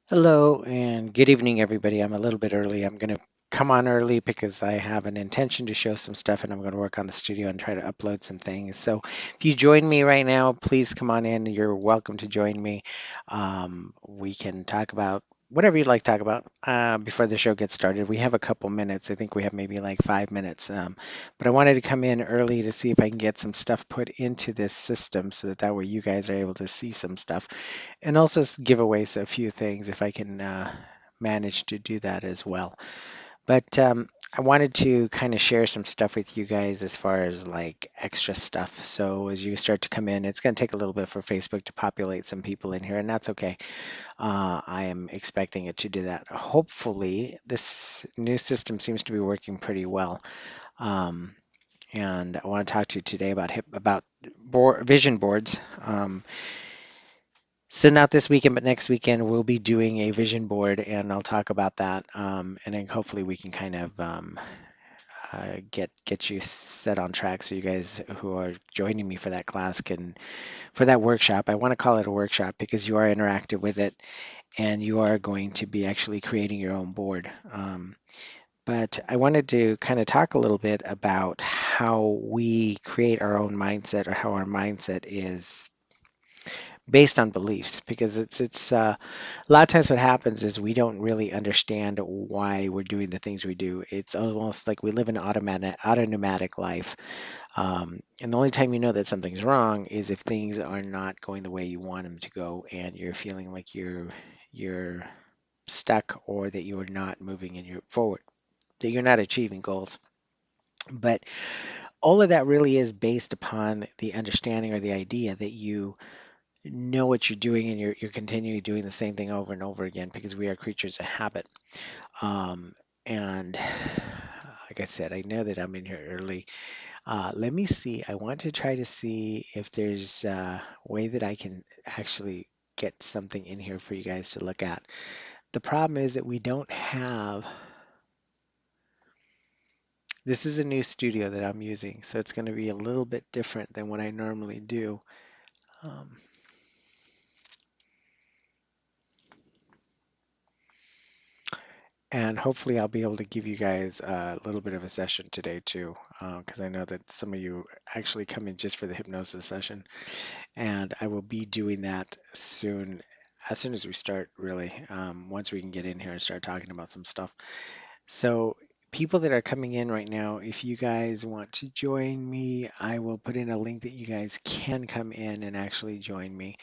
Hello and good evening, everybody. I'm a little bit early. I'm going to come on early because I have an intention to show some stuff and I'm going to work on the studio and try to upload some things. So if you join me right now, please come on in. You're welcome to join me. We can talk about whatever you'd like to talk about before the show gets started. We have a couple minutes. I think we have maybe like 5 minutes. But I wanted to come in early to see if I can get some stuff put into this system so that way you guys are able to see some stuff and also give away a few things if I can manage to do that as well. But I wanted to kind of share some stuff with you guys as far as like extra stuff. So as you start to come in, it's going to take a little bit for Facebook to populate some people in here, and that's okay. I am expecting it to do that. Hopefully, this new system seems to be working pretty well. Um, and I want to talk to you today about vision boards. So not this weekend, but next weekend we'll be doing a vision board, and I'll talk about that. And then hopefully we can kind of get you set on track, so you guys who are joining me for that class can for that workshop. I want to call it a workshop because you are interactive with it, and you are going to be actually creating your own board. But I wanted to kind of talk a little bit about how we create our own mindset or how our mindset is based on beliefs because it's a lot of times what happens is we don't really understand why we're doing the things we do. It's almost like we live an automatic life. And the only time you know that something's wrong is if things are not going the way you want them to go and you're feeling like you're stuck or that you are not moving in your forward, that you're not achieving goals. But all of that really is based upon the understanding or the idea that you know what you're doing and you're continually doing the same thing over and over again because we are creatures of habit. Um, and like I said, I know that I'm in here early. Let me see. I want to try to see if there's a way that I can actually get something in here for you guys to look at. The problem is that we don't have, this is a new studio that I'm using, so it's going to be a little bit different than what I normally do. Um, And hopefully I'll be able to give you guys a little bit of a session today too, because I know that some of you actually come in just for the hypnosis session, and I will be doing that soon, as soon as we start, really, once we can get in here and start talking about some stuff. So people that are coming in right now, if you guys want to join me, I will put in a link that you guys can come in and actually join me.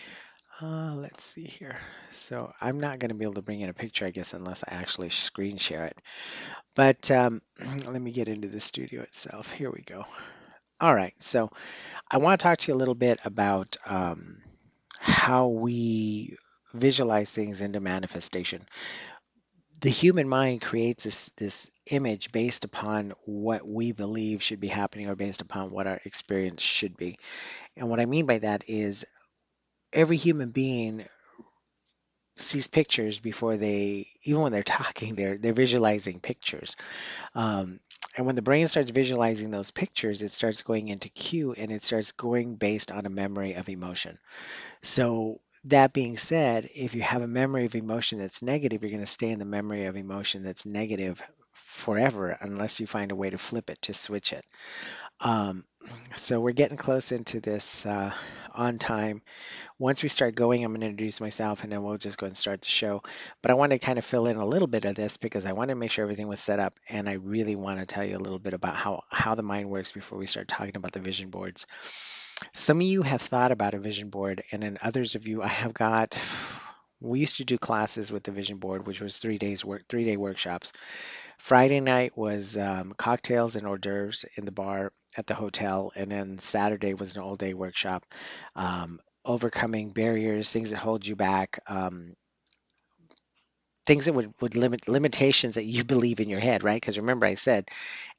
Let's see here. So I'm not going to be able to bring in a picture, I guess, unless I actually screen share it. But let me get into the studio itself. Here we go. All right. So I want to talk to you a little bit about how we visualize things into manifestation. The human mind creates this image based upon what we believe should be happening or based upon what our experience should be. And what I mean by that is every human being sees pictures before they, even when they're talking, they're visualizing pictures. Um, and when the brain starts visualizing those pictures, it starts going into cue and it starts going based on a memory of emotion. So, that being said, if you have a memory of emotion that's negative, you're going to stay in the memory of emotion that's negative forever unless you find a way to flip it, to switch it. Um, so, we're getting close into this on time. Once we start going, I'm going to introduce myself and then we'll just go and start the show. But I want to kind of fill in a little bit of this because I want to make sure everything was set up. And I really want to tell you a little bit about how the mind works before we start talking about the vision boards. Some of you have thought about a vision board, and then others of you, I have got. We used to do classes with the vision board, which was 3 days work, 3 day workshops. Friday night was cocktails and hors d'oeuvres in the bar at the hotel, and then Saturday was an all-day workshop, overcoming barriers, things that hold you back, things that would limit limitations that you believe in your head, right? Because remember, I said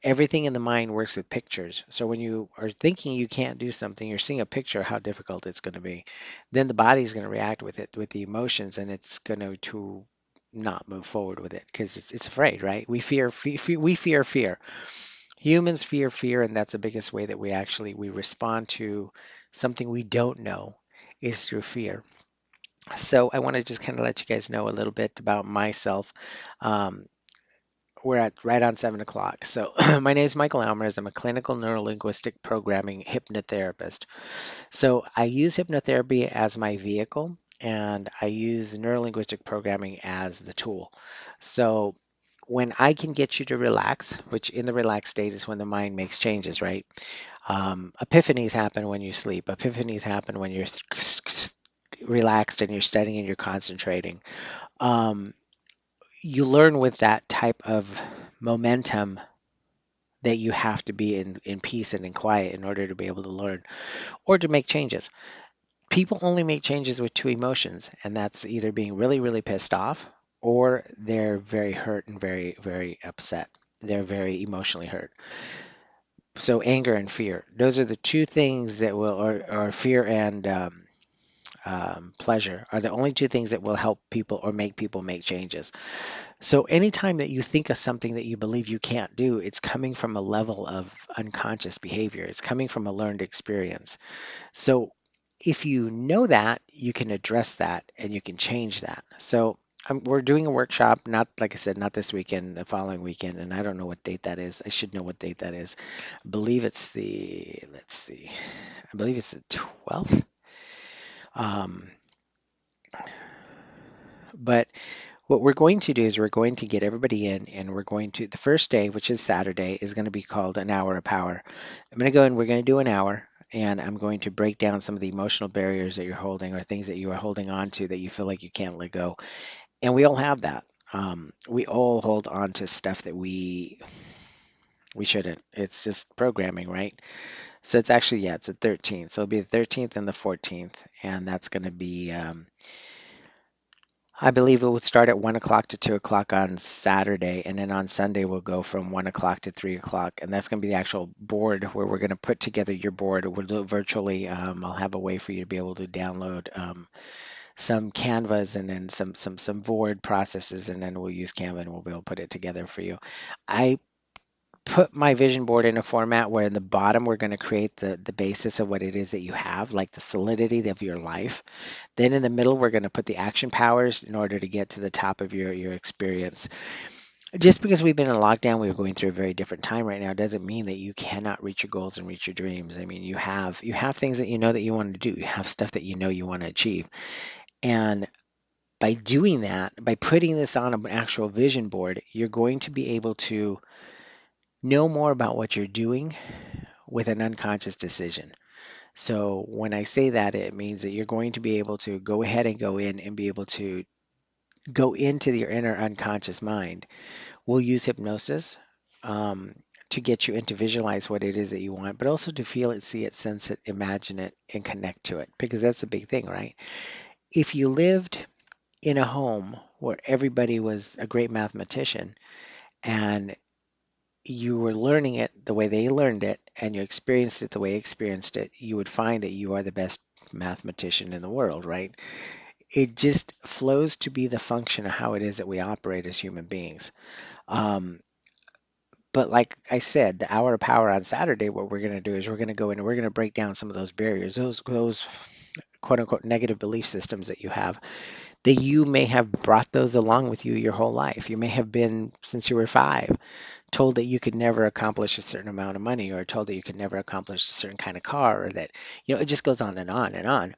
everything in the mind works with pictures. So when you are thinking you can't do something, you're seeing a picture of how difficult it's going to be. Then the body's going to react with it, with the emotions, and it's going to not move forward with it because it's afraid, right? We fear fear. Humans fear fear, and that's the biggest way that we respond to something we don't know is through fear. So I want to just kind of let you guys know a little bit about myself. Um, we're at right on 7 o'clock. So my name is Michael Almers. I'm a clinical neurolinguistic programming hypnotherapist. So I use hypnotherapy as my vehicle, and I use neurolinguistic programming as the tool. So when I can get you to relax, which in the relaxed state is when the mind makes changes, right? Epiphanies happen when you sleep. Epiphanies happen when you're relaxed and you're studying and you're concentrating. Um, you learn with that type of momentum that you have to be in peace and in quiet in order to be able to learn or to make changes. People only make changes with two emotions, and that's either being really, really pissed off or they're very hurt and very, very upset. They're very emotionally hurt. So anger and fear, those are the two things that will, or fear and pleasure are the only two things that will help people or make people make changes. So anytime that you think of something that you believe you can't do, it's coming from a level of unconscious behavior. It's coming from a learned experience. So if you know that, you can address that and you can change that. So we're doing a workshop, not like I said, not this weekend, the following weekend, and I don't know what date that is. I should know what date that is. I believe it's the, let's see, I believe it's the 12th. Um, but what we're going to do is we're going to get everybody in and we're going to, the first day, which is Saturday, is going to be called an hour of power. I'm going to go and we're going to do an hour and I'm going to break down some of the emotional barriers that you're holding or things that you are holding on to that you feel like you can't let go. And we all have that. We all hold on to stuff that we shouldn't. It's just programming, right? So it's actually, yeah, it's the 13th. So it'll be the 13th and the 14th. And that's going to be I believe it would start at 1 o'clock to 2 o'clock on Saturday, and then on Sunday we'll go from 1 o'clock to 3 o'clock, and that's going to be the actual board where we're going to put together your board. We'll do it virtually. I'll have a way for you to be able to download some Canvas and then some board processes, and then we'll use Canva and we'll be able to put it together for you. I put my vision board in a format where in the bottom we're going to create the basis of what it is that you have, like the solidity of your life. Then in the middle, we're going to put the action powers in order to get to the top of your experience. Just because we've been in lockdown, we're going through a very different time right now, doesn't mean that you cannot reach your goals and reach your dreams. I mean, you have things that you know that you want to do. You have stuff that you know you want to achieve. And by doing that, by putting this on an actual vision board, you're going to be able to know more about what you're doing with an unconscious decision. So when I say that, it means that you're going to be able to go ahead and go in and be able to go into your inner unconscious mind. We'll use hypnosis um, to get you in to visualize what it is that you want, but also to feel it, see it, sense it, imagine it, and connect to it, because that's a big thing, right? If you lived in a home where everybody was a great mathematician and you were learning it the way they learned it and you experienced it the way they experienced it, you would find that you are the best mathematician in the world, right? It just flows to be the function of how it is that we operate as human beings. Um, but like I said, the hour of power on Saturday, what we're going to do is we're going to go in and we're going to break down some of those barriers, those quote unquote negative belief systems that you have, that you may have brought those along with you your whole life. You may have been, since you were 5, told that you could never accomplish a certain amount of money, or told that you could never accomplish a certain kind of car, or that, it just goes on and on and on.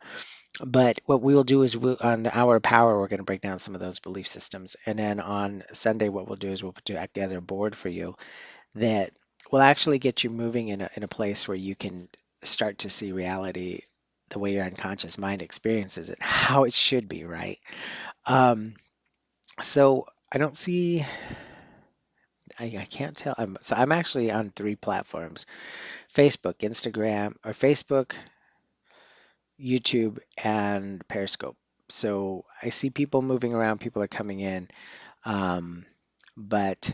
But what we'll do is on the hour of power, we're going to break down some of those belief systems. And then on Sunday, what we'll do is we'll put together a board for you that will actually get you moving in a place where you can start to see reality the way your unconscious mind experiences it, how it should be, right? Um, so I don't see, I can't tell. So I'm actually on 3 platforms: Facebook, Instagram, or Facebook, YouTube, and Periscope. So I see people moving around, people are coming in, um, but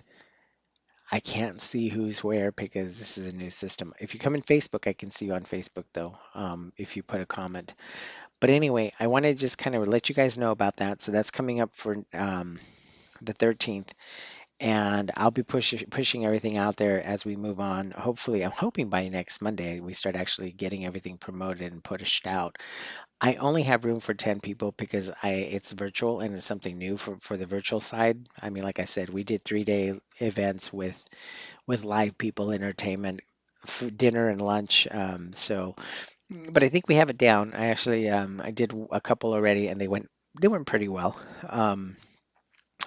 I can't see who's where because this is a new system. If you come in Facebook, I can see you on Facebook though, if you put a comment. But anyway, I want to just kind of let you guys know about that. So that's coming up for the 13th, and I'll be pushing everything out there as we move on. Hopefully, I'm hoping by next Monday we start actually getting everything promoted and pushed out. I only have room for 10 people because it's virtual and it's something new for the virtual side. I mean, like I said, we did 3-day events with live people, entertainment, dinner and lunch. But I think we have it down. I did a couple already, and they went pretty well. Um,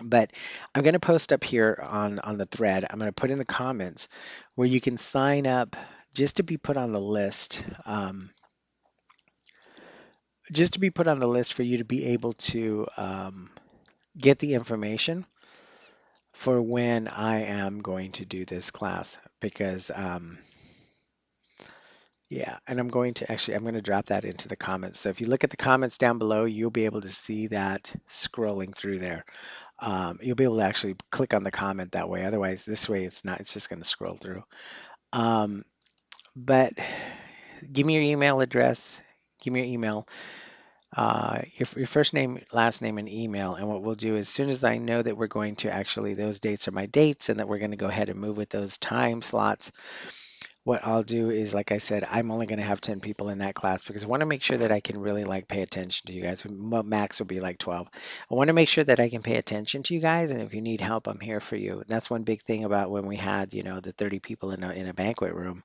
but I'm going to post up here on the thread. I'm going to put in the comments where you can sign up just to be put on the list. Just to be put on the list for you to be able to get the information for when I am going to do this class because yeah, and I'm going to drop that into the comments. So if you look at the comments down below, you'll be able to see that scrolling through there. You'll be able to actually click on the comment that way. Otherwise, this way it's not, it's just going to scroll through. Um, but give me your email address, give me your email, your first name, last name, and email. And what we'll do as soon as I know that we're going to actually, those dates are my dates and that we're going to go ahead and move with those time slots, what I'll do is, like I said, I'm only going to have 10 people in that class because I want to make sure that I can really like pay attention to you guys. Max will be like 12. I want to make sure that I can pay attention to you guys, and if you need help, I'm here for you. That's one big thing about when we had, the 30 people in a banquet room.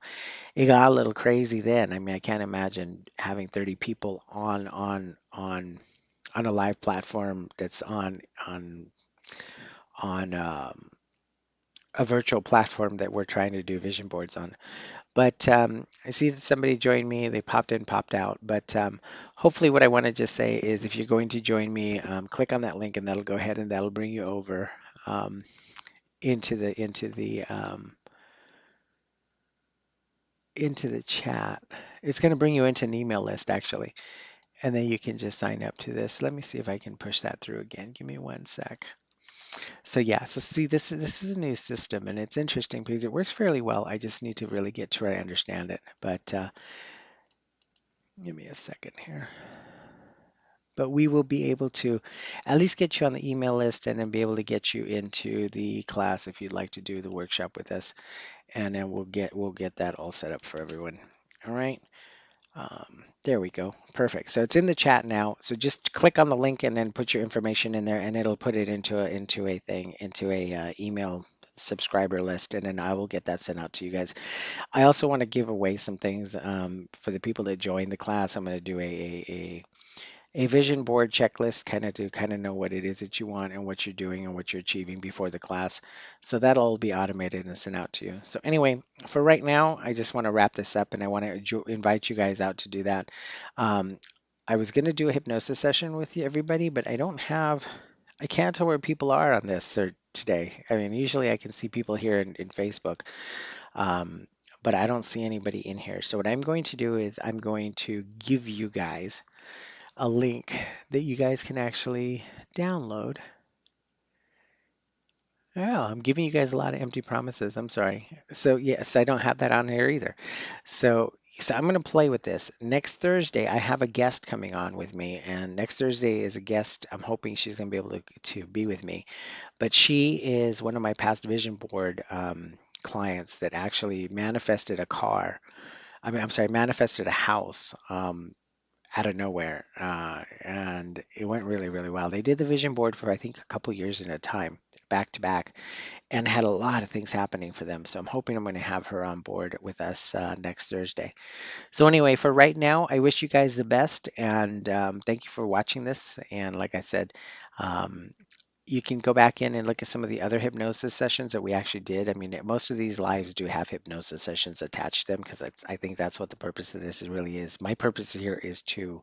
It got a little crazy then. I mean, I can't imagine having 30 people on a live platform that's on a virtual platform that we're trying to do vision boards on. But I see that somebody joined me. They popped in, popped out. But hopefully, what I want to just say is, if you're going to join me, click on that link, and that'll go ahead and that'll bring you over um, into the chat. It's going to bring you into an email list actually, and then you can just sign up to this. Let me see if I can push that through again. Give me one sec. So yeah, so see, this is a new system, and it's interesting because it works fairly well. I just need to really get to where I understand it. But give me a second here. But we will be able to at least get you on the email list and then be able to get you into the class if you'd like to do the workshop with us. And then we'll get that all set up for everyone. All right. There we go. Perfect. So it's in the chat now. So just click on the link and then put your information in there, and it'll put it into a email subscriber list, and then I will get that sent out to you guys. I also want to give away some things for the people that join the class. I'm going to do a vision board checklist kind of know what it is that you want and what you're doing and what you're achieving before the class. So that'll all be automated and sent out to you. So anyway, for right now, I just want to wrap this up and I want to invite you guys out to do that. Um, I was going to do a hypnosis session with you, everybody, but I can't tell where people are on this or today. I mean, usually I can see people here in Facebook, um, but I don't see anybody in here. So what I'm going to do is I'm going to give you guys a link that you guys can actually download. Oh, I'm giving you guys a lot of empty promises. I'm sorry. So yes, I don't have that on here either. So I'm going to play with this. Next Thursday, I have a guest coming on with me, and next Thursday is a guest. I'm hoping she's going to be able to be with me. But she is one of my past vision board clients that actually manifested a car. I mean, I'm sorry, manifested a house. Out of nowhere, and it went really, really well. They did the vision board for I think a couple years at a time, back to back, and had a lot of things happening for them. So I'm hoping I'm going to have her on board with us next Thursday. So anyway, for right now, I wish you guys the best, and thank you for watching this. And like I said, um, you can go back in and look at some of the other hypnosis sessions that we actually did. I mean, most of these lives do have hypnosis sessions attached to them because I think that's what the purpose of this really is. My purpose here is to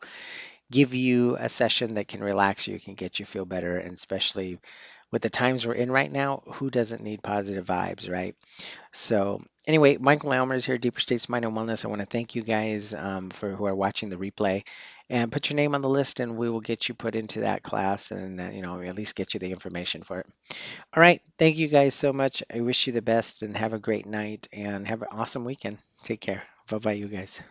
give you a session that can relax you, can get you feel better, and especially with the times we're in right now, who doesn't need positive vibes, right? So anyway, Michael Elmer is here, Deeper States Mind and Wellness. I want to thank you guys for who are watching the replay, and put your name on the list, and we will get you put into that class, and at least get you the information for it. All right, thank you guys so much. I wish you the best, and have a great night, and have an awesome weekend. Take care. Bye bye, you guys.